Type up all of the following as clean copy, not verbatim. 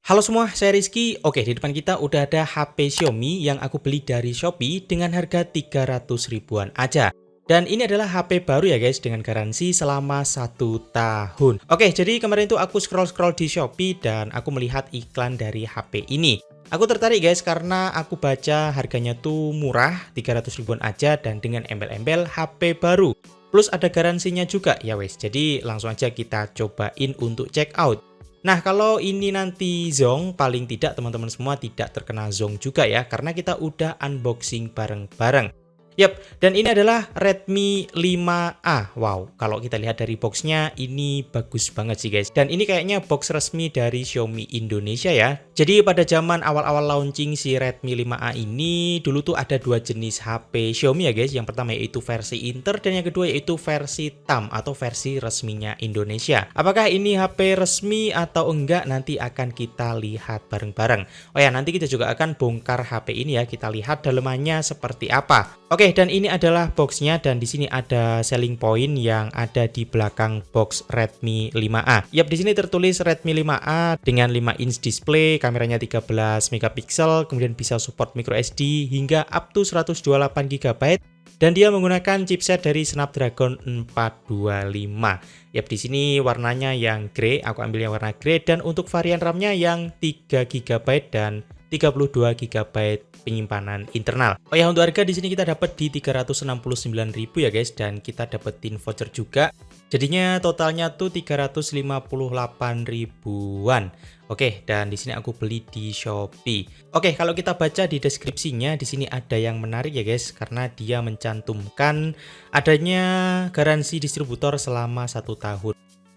Halo semua, saya Rizky. Oke, di depan kita udah ada HP Xiaomi yang aku beli dari Shopee dengan harga 300 ribuan aja. Dan ini adalah HP baru ya guys, dengan garansi selama 1 tahun. Oke, jadi kemarin tuh aku scroll-scroll di Shopee dan aku melihat iklan dari HP ini. Aku tertarik guys karena aku baca harganya tuh murah, 300 ribuan aja dan dengan embel-embel HP baru. Plus ada garansinya juga ya wes. Jadi langsung aja kita cobain untuk check out. Nah, kalau ini nanti zonk, paling tidak teman-teman semua tidak terkena zonk juga ya, karena kita udah unboxing bareng-bareng. Yap, dan ini adalah Redmi 5A. Wow, kalau kita lihat dari boxnya, ini bagus banget sih guys. Dan ini kayaknya box resmi dari Xiaomi Indonesia ya. Jadi pada zaman awal-awal launching si Redmi 5A ini, dulu tuh ada dua jenis HP Xiaomi ya guys. Yang pertama yaitu versi Inter, dan yang kedua yaitu versi TAM atau versi resminya Indonesia. Apakah ini HP resmi atau enggak, nanti akan kita lihat bareng-bareng. Oh ya, nanti kita juga akan bongkar HP ini ya, kita lihat dalemannya seperti apa. Oke, dan ini adalah boxnya dan di sini ada selling point yang ada di belakang box Redmi 5A. Yap, di sini tertulis Redmi 5A dengan 5 inch display, kameranya 13 megapiksel, kemudian bisa support micro SD hingga up to 128 GB. Dan dia menggunakan chipset dari Snapdragon 425. Yap, di sini warnanya yang grey, aku ambil yang warna grey, dan untuk varian RAM-nya yang 3 GB dan 32 GB penyimpanan internal. Oh ya, untuk harga di sini kita dapat di 369.000 ya guys, dan kita dapetin voucher juga. Jadinya totalnya tuh 358 ribuan. Oke, dan di sini aku beli di Shopee. Oke, kalau kita baca di deskripsinya, di sini ada yang menarik ya guys, karena dia mencantumkan adanya garansi distributor selama 1 tahun.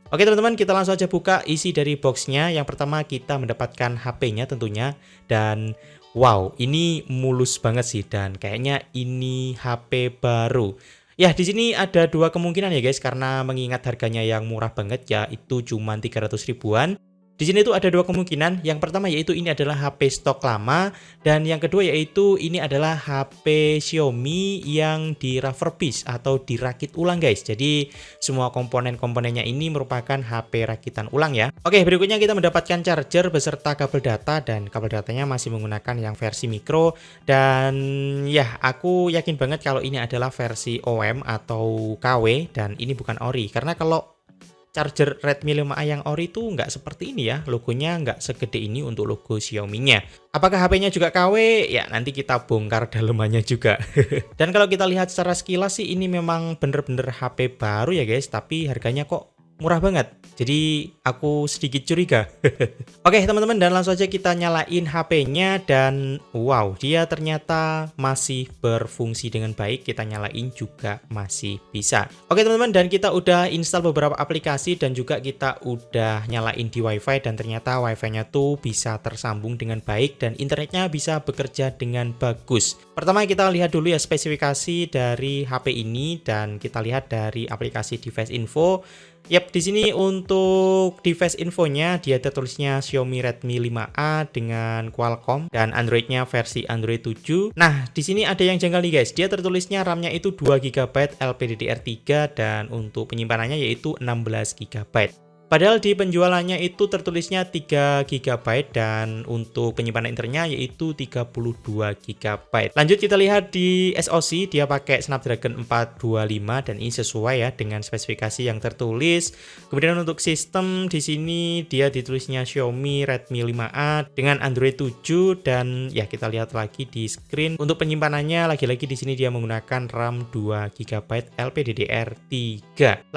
Oke teman-teman, kita langsung aja buka isi dari boxnya. Yang pertama kita mendapatkan HP-nya tentunya. Dan wow, ini mulus banget sih. Dan kayaknya ini HP baru. Ya, di sini ada dua kemungkinan ya guys. Karena mengingat harganya yang murah banget, yaitu cuma 300 ribuan. Di sini tuh ada dua kemungkinan. Yang pertama yaitu ini adalah HP stok lama, dan yang kedua yaitu ini adalah HP Xiaomi yang di refurbish atau dirakit ulang guys. Jadi semua komponen-komponennya ini merupakan HP rakitan ulang ya. Oke, berikutnya kita mendapatkan charger beserta kabel data, dan kabel datanya masih menggunakan yang versi micro. Dan ya, aku yakin banget kalau ini adalah versi OM atau KW dan ini bukan ori. Karena kalau charger Redmi 5A yang ori itu nggak seperti ini ya, logonya nggak segede ini untuk logo Xiaomi-nya. Apakah HP-nya juga KW? Ya, nanti kita bongkar dalemannya juga. Dan kalau kita lihat secara sekilas sih ini memang bener-bener HP baru ya guys, tapi harganya kok murah banget. Jadi aku sedikit curiga. Oke teman-teman, dan langsung aja kita nyalain HP-nya, dan wow, dia ternyata masih berfungsi dengan baik. Kita nyalain juga masih bisa. Oke teman-teman, dan kita udah install beberapa aplikasi dan juga kita udah nyalain di WiFi, dan ternyata WiFi-nya tuh bisa tersambung dengan baik dan internetnya bisa bekerja dengan bagus. Pertama kita lihat dulu ya spesifikasi dari HP ini, dan kita lihat dari aplikasi device info. Yap, di sini untuk device infonya dia tertulisnya Xiaomi Redmi 5A dengan Qualcomm dan Android-nya versi Android 7. Nah, di sini ada yang janggal nih guys. Dia tertulisnya RAM-nya itu 2 GB LPDDR3 dan untuk penyimpanannya yaitu 16 GB. Padahal di penjualannya itu tertulisnya 3 GB dan untuk penyimpanan internya yaitu 32 GB. Lanjut kita lihat di SoC, dia pakai Snapdragon 425 dan ini sesuai ya dengan spesifikasi yang tertulis. Kemudian untuk sistem di sini dia ditulisnya Xiaomi Redmi 5A dengan Android 7, dan ya kita lihat lagi di screen. Untuk penyimpanannya lagi-lagi di sini dia menggunakan RAM 2 GB LPDDR3.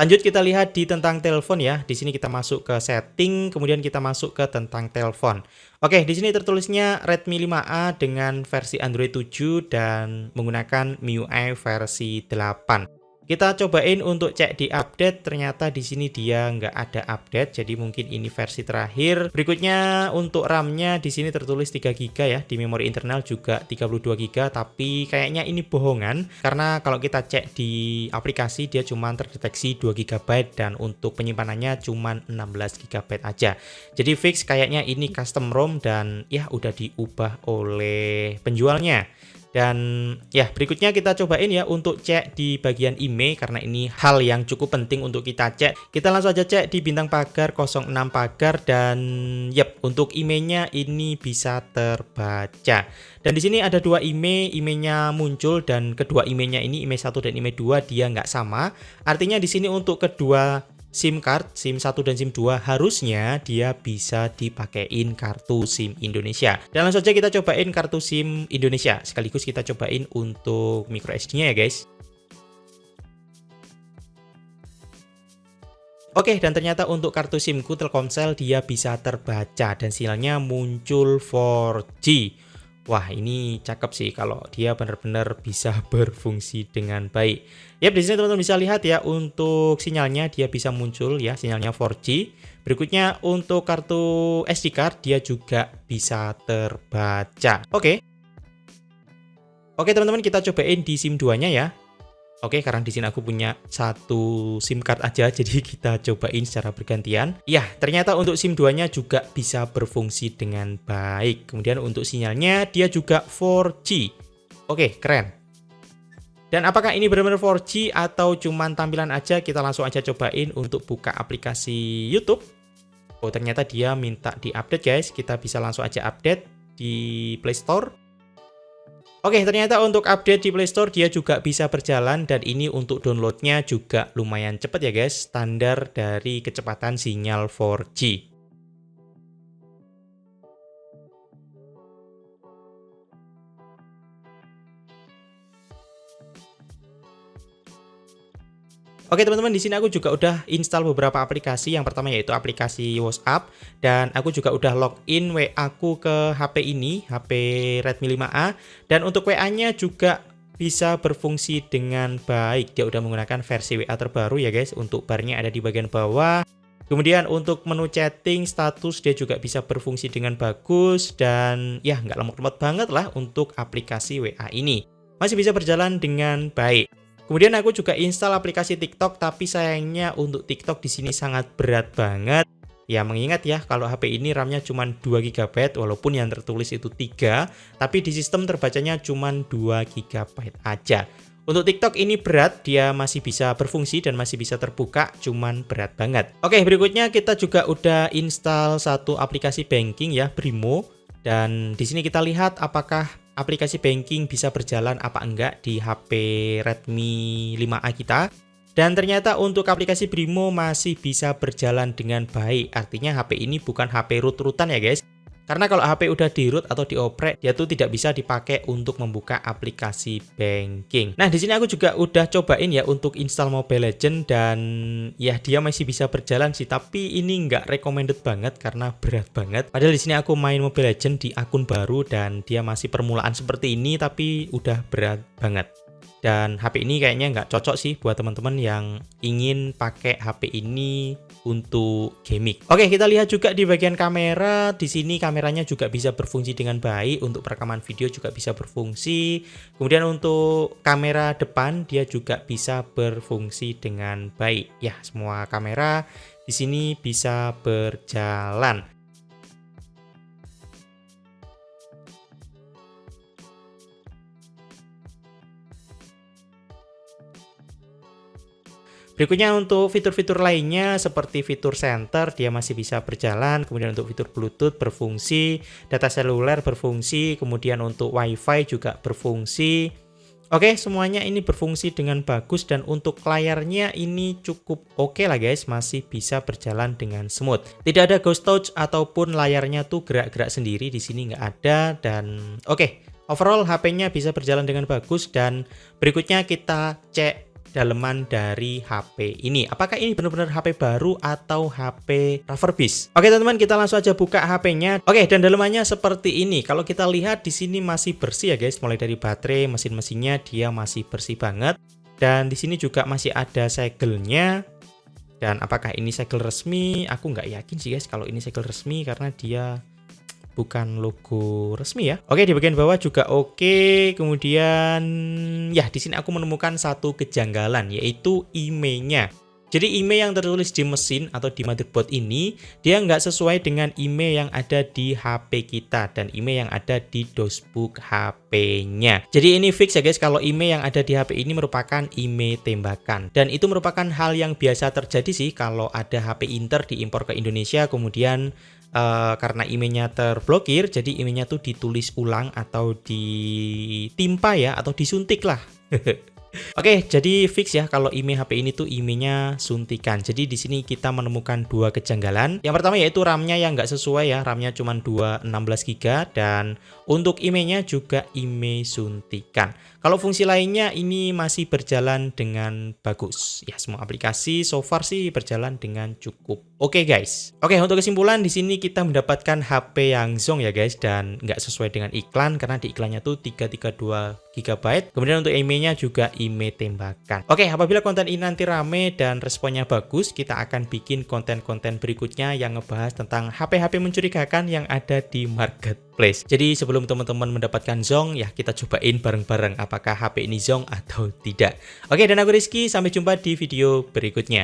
Lanjut kita lihat di tentang telepon ya. Di sini kita masuk ke setting, kemudian kita masuk ke tentang telepon. Oke, di sini tertulisnya Redmi 5A dengan versi Android 7 dan menggunakan MIUI versi 8. Kita cobain untuk cek di update, ternyata di sini dia nggak ada update, jadi mungkin ini versi terakhir. Berikutnya untuk RAM-nya di sini tertulis 3 GB ya, di memori internal juga 32 GB, tapi kayaknya ini bohongan karena kalau kita cek di aplikasi dia cuma terdeteksi 2 GB dan untuk penyimpanannya cuma 16 GB aja. Jadi fix kayaknya ini custom ROM dan ya udah diubah oleh penjualnya. Dan ya berikutnya kita cobain ya untuk cek di bagian IMEI karena ini hal yang cukup penting untuk kita cek. Kita langsung aja cek di bintang pagar 06 pagar dan yep, untuk IMEI-nya ini bisa terbaca. Dan di sini ada dua IMEI, IMEI-nya muncul dan kedua IMEI-nya ini IMEI 1 dan IMEI 2 dia nggak sama. Artinya di sini untuk kedua SIM card, SIM 1 dan SIM 2 harusnya dia bisa dipakein kartu SIM Indonesia. Dan langsung saja kita cobain kartu SIM Indonesia. Sekaligus kita cobain untuk micro SD-nya ya guys. Oke, dan ternyata untuk kartu SIM-ku Telkomsel dia bisa terbaca dan sinyalnya muncul 4G. Wah, ini cakep sih kalau dia benar-benar bisa berfungsi dengan baik. Ya, di sini teman-teman bisa lihat ya untuk sinyalnya dia bisa muncul ya, sinyalnya 4G. Berikutnya untuk kartu SD card dia juga bisa terbaca. Oke. Oke, teman-teman kita cobain di SIM 2-nya ya. Oke, karena di sini aku punya satu SIM card aja, jadi kita cobain secara bergantian. Ya, ternyata untuk SIM 2-nya juga bisa berfungsi dengan baik. Kemudian untuk sinyalnya, dia juga 4G. Oke, keren. Dan apakah ini benar-benar 4G atau cuman tampilan aja? Kita langsung aja cobain untuk buka aplikasi YouTube. Oh, ternyata dia minta di-update guys. Kita bisa langsung aja update di Play Store. Oke, ternyata untuk update di Play Store dia juga bisa berjalan dan ini untuk downloadnya juga lumayan cepat ya guys, standar dari kecepatan sinyal 4G. Oke teman-teman, di sini aku juga udah install beberapa aplikasi. Yang pertama yaitu aplikasi WhatsApp dan aku juga udah login WA aku ke HP ini, HP Redmi 5A. Dan untuk WA-nya juga bisa berfungsi dengan baik. Dia udah menggunakan versi WA terbaru ya guys. Untuk barnya ada di bagian bawah. Kemudian untuk menu chatting, status dia juga bisa berfungsi dengan bagus dan ya nggak lemot-lemot banget lah untuk aplikasi WA ini. Masih bisa berjalan dengan baik. Kemudian aku juga install aplikasi TikTok, tapi sayangnya untuk TikTok di sini sangat berat banget. Ya mengingat ya kalau HP ini RAM-nya cuma 2 GB walaupun yang tertulis itu 3, tapi di sistem terbacanya cuma 2 GB aja. Untuk TikTok ini berat, dia masih bisa berfungsi dan masih bisa terbuka, cuman berat banget. Oke, berikutnya kita juga udah install satu aplikasi banking ya, Brimo. Dan di sini kita lihat apakah aplikasi banking bisa berjalan apa enggak di HP Redmi 5A kita. Dan ternyata untuk aplikasi Brimo masih bisa berjalan dengan baik. Artinya HP ini bukan HP root-rootan ya guys. Karena kalau HP udah di-root atau dioprek, dia tuh tidak bisa dipakai untuk membuka aplikasi banking. Nah, di sini aku juga udah cobain ya untuk install Mobile Legends dan ya dia masih bisa berjalan sih, tapi ini nggak recommended banget karena berat banget. Padahal di sini aku main Mobile Legends di akun baru dan dia masih permulaan seperti ini, tapi udah berat banget. Dan HP ini kayaknya nggak cocok sih buat teman-teman yang ingin pakai HP ini untuk gaming. Oke, kita lihat juga di bagian kamera. Di sini kameranya juga bisa berfungsi dengan baik. Untuk perekaman video juga bisa berfungsi. Kemudian untuk kamera depan dia juga bisa berfungsi dengan baik. Ya, semua kamera di sini bisa berjalan. Berikutnya untuk fitur-fitur lainnya seperti fitur center dia masih bisa berjalan, kemudian untuk fitur Bluetooth berfungsi, data seluler berfungsi, kemudian untuk WiFi juga berfungsi. Oke, semuanya ini berfungsi dengan bagus dan untuk layarnya ini cukup oke lah guys, masih bisa berjalan dengan smooth. Tidak ada ghost touch ataupun layarnya tuh gerak-gerak sendiri, di sini nggak ada dan oke, overall HP-nya bisa berjalan dengan bagus dan berikutnya kita cek daleman dari HP ini. Apakah ini benar-benar HP baru atau HP refurbish? Oke teman-teman, kita langsung aja buka HP-nya. Oke, dan dalemannya seperti ini. Kalau kita lihat di sini masih bersih ya guys. Mulai dari baterai, mesin-mesinnya dia masih bersih banget. Dan di sini juga masih ada segelnya. Dan apakah ini segel resmi? Aku nggak yakin sih guys kalau ini segel resmi karena dia bukan logo resmi ya. Oke, di bagian bawah juga oke. Kemudian ya di sini aku menemukan satu kejanggalan yaitu IMEI-nya. Jadi IMEI yang tertulis di mesin atau di motherboard ini, dia nggak sesuai dengan IMEI yang ada di HP kita dan IMEI yang ada di dosbook HP-nya. Jadi ini fix ya guys, kalau IMEI yang ada di HP ini merupakan IMEI tembakan. Dan itu merupakan hal yang biasa terjadi sih kalau ada HP Inter diimpor ke Indonesia, kemudian karena IMEI-nya terblokir, jadi IMEI-nya tuh ditulis ulang atau ditimpa ya, atau disuntik lah. Oke, jadi fix ya kalau IMEI HP ini tuh IMEI-nya suntikan. Jadi di sini kita menemukan dua kejanggalan. Yang pertama yaitu RAM-nya yang nggak sesuai ya, RAM-nya cuma 216 GB dan untuk IMEI-nya juga IMEI suntikan. Kalau fungsi lainnya ini masih berjalan dengan bagus. Ya, semua aplikasi so far sih berjalan dengan cukup oke guys. Oke, untuk kesimpulan di sini kita mendapatkan HP yang zonk ya guys dan nggak sesuai dengan iklan karena di iklannya tuh 332 GB. Kemudian untuk IMEI-nya juga IMEI tembakan. Oke, apabila konten ini nanti rame dan responnya bagus, kita akan bikin konten-konten berikutnya yang ngebahas tentang HP-HP mencurigakan yang ada di marketplace. Jadi sebelum teman-teman mendapatkan zonk, ya kita cobain bareng-bareng apakah HP ini zonk atau tidak. Oke, dan aku Rizky, sampai jumpa di video berikutnya.